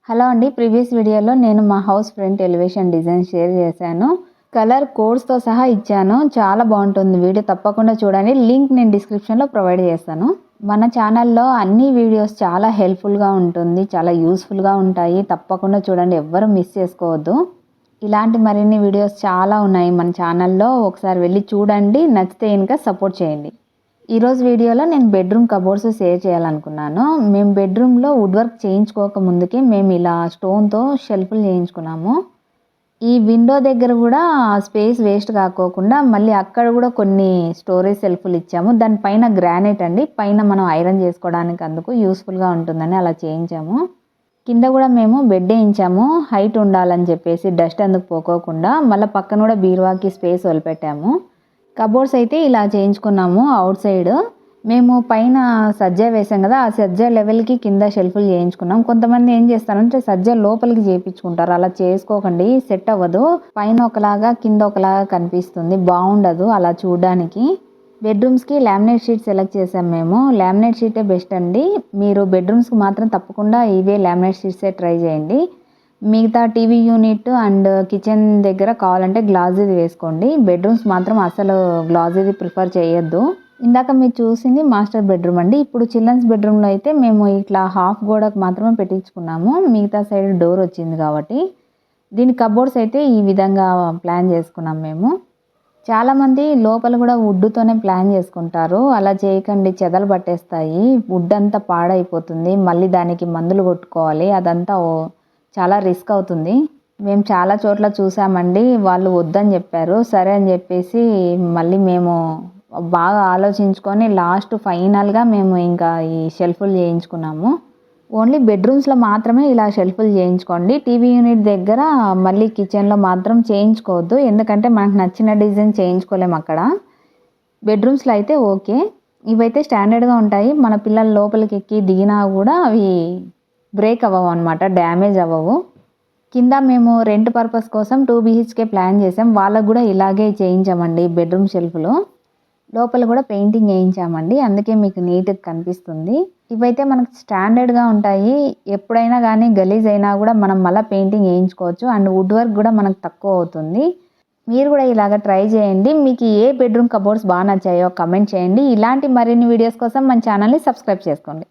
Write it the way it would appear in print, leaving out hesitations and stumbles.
Hello అండి. Previous వీడియోలో నేను మా house front elevation design share చేశాను. కలర్ కోడ్స్‌తో సహా ఇచ్చాను. చాలా బాగుంటుంది వీడియో, తప్పకుండా చూడండి. లింక్ నేను డిస్క్రిప్షన్‌లో ప్రొవైడ్ చేస్తాను. మన ఛానల్లో అన్ని వీడియోస్ చాలా హెల్ప్‌ఫుల్‌గా ఉంటుంది. చాలా యూస్‌ఫుల్‌గా ఉంటాయి. తప్పకుండా చూడండి. ఎవ్వరూ మిస్ చేసుకోవద్దు. ఇలాంటి మరిన్ని వీడియోస్ చాలా ఉన్నాయి మన ఛానల్లో. ఒకసారి వెళ్ళి చూడండి. నచ్చితే గనుక సపోర్ట్ చేయండి. ఈరోజు వీడియోలో నేను బెడ్రూమ్ కబోర్డ్స్ షేర్ చేయాలనుకున్నాను. మేము బెడ్రూమ్లో వుడ్ వర్క్ చేయించుకోక ముందుకే మేము ఇలా స్టోన్తో షెల్ఫ్లు చేయించుకున్నాము. ఈ విండో దగ్గర కూడా స్పేస్ వేస్ట్ కాకోకుండా మళ్ళీ అక్కడ కూడా కొన్ని స్టోరేజ్ షెల్ఫ్లు ఇచ్చాము. దానిపైన గ్రానైట్ అండి, పైన మనం ఐరన్ చేసుకోవడానికి అందుకు యూస్ఫుల్గా ఉంటుందని అలా చేయించాము. కింద కూడా మేము బెడ్ వేయించాము, హైట్ ఉండాలని చెప్పేసి, డస్ట్ అందుకు పోకోకుండా. మళ్ళీ పక్కన కూడా బీరువాకి స్పేస్ వదిలిపెట్టాము. కబోర్డ్స్ అయితే ఇలా చేయించుకున్నాము. అవుట్ సైడ్ మేము పైన సజ్జా వేసాం కదా, ఆ సజ్జా లెవెల్కి కింద షెల్ఫ్లు చేయించుకున్నాం. కొంతమంది ఏం చేస్తారంటే సజ్జా లోపలికి చేయించుకుంటారు. అలా చేసుకోకండి, సెట్ అవ్వదు. పైన ఒకలాగా కింద ఒకలాగా కనిపిస్తుంది, బాగుండదు అలా చూడడానికి. బెడ్రూమ్స్కి లామినేట్ షీట్ సెలెక్ట్ చేసాం మేము. లామినేట్ షీటే బెస్ట్ అండి. మీరు బెడ్రూమ్స్కి మాత్రం తప్పకుండా ఇవే లామినేట్ షీట్సే ట్రై చేయండి. మిగతా టీవీ యూనిట్ అండ్ కిచెన్ దగ్గర కావాలంటే గ్లాజీది వేసుకోండి. బెడ్రూమ్స్ మాత్రం అసలు గ్లాజీది ప్రిఫర్ చేయొద్దు. ఇందాక మీరు చూసింది మాస్టర్ బెడ్రూమ్ అండి. ఇప్పుడు చిల్డ్రన్స్ బెడ్రూమ్లో అయితే మేము ఇట్లా హాఫ్ గోడకు మాత్రమే పెట్టించుకున్నాము, మిగతా సైడ్ డోర్ వచ్చింది కాబట్టి. దీని కబోర్డ్స్ అయితే ఈ విధంగా ప్లాన్ చేసుకున్నాం మేము. చాలామంది లోపల కూడా వుడ్తోనే ప్లాన్ చేసుకుంటారు. అలా చేయకండి, చెదలు పట్టేస్తాయి. వుడ్ అంతా పాడైపోతుంది, మళ్ళీ దానికి మందులు కొట్టుకోవాలి. అదంతా చాలా రిస్క్ అవుతుంది. మేము చాలా చోట్ల చూసామండి, వాళ్ళు వద్దని చెప్పారు. సరే అని చెప్పేసి మళ్ళీ మేము బాగా ఆలోచించుకొని లాస్ట్ ఫైనల్గా మేము ఇంకా ఈ షెల్ఫ్లు చేయించుకున్నాము. ఓన్లీ బెడ్రూమ్స్లో మాత్రమే ఇలా షెల్ఫ్లు చేయించుకోండి. టీవీ యూనిట్ దగ్గర మళ్ళీ కిచెన్లో మాత్రం చేయించుకోవద్దు, ఎందుకంటే మనకు నచ్చిన డిజైన్ చేయించుకోలేము అక్కడ. బెడ్రూమ్స్లో అయితే ఓకే. ఇవైతే స్టాండర్డ్గా ఉంటాయి. మన పిల్లలు లోపలికి ఎక్కి దిగినా కూడా అవి బ్రేక్ అవ్వవు అనమాట, డ్యామేజ్ అవ్వవు. కింద మేము రెంట్ పర్పస్ కోసం 2 BHK ప్లాన్ చేసాం. వాళ్ళకు కూడా ఇలాగే చేయించామండి బెడ్రూమ్ షెల్ఫ్లో. లోపల కూడా పెయింటింగ్ వేయించామండి, అందుకే మీకు నీట్గా కనిపిస్తుంది. ఇవైతే మనకు స్టాండర్డ్గా ఉంటాయి. ఎప్పుడైనా కానీ గలీజ్ అయినా కూడా మనం మళ్ళీ పెయింటింగ్ వేయించుకోవచ్చు. అండ్ వుడ్ వర్క్ కూడా మనకు తక్కువ అవుతుంది. మీరు కూడా ఇలాగ ట్రై చేయండి. మీకు ఏ బెడ్రూమ్ కబోర్డ్స్ బాగా నచ్చాయో కమెంట్ చేయండి. ఇలాంటి మరిన్ని వీడియోస్ కోసం మన ఛానల్ని సబ్స్క్రైబ్ చేసుకోండి.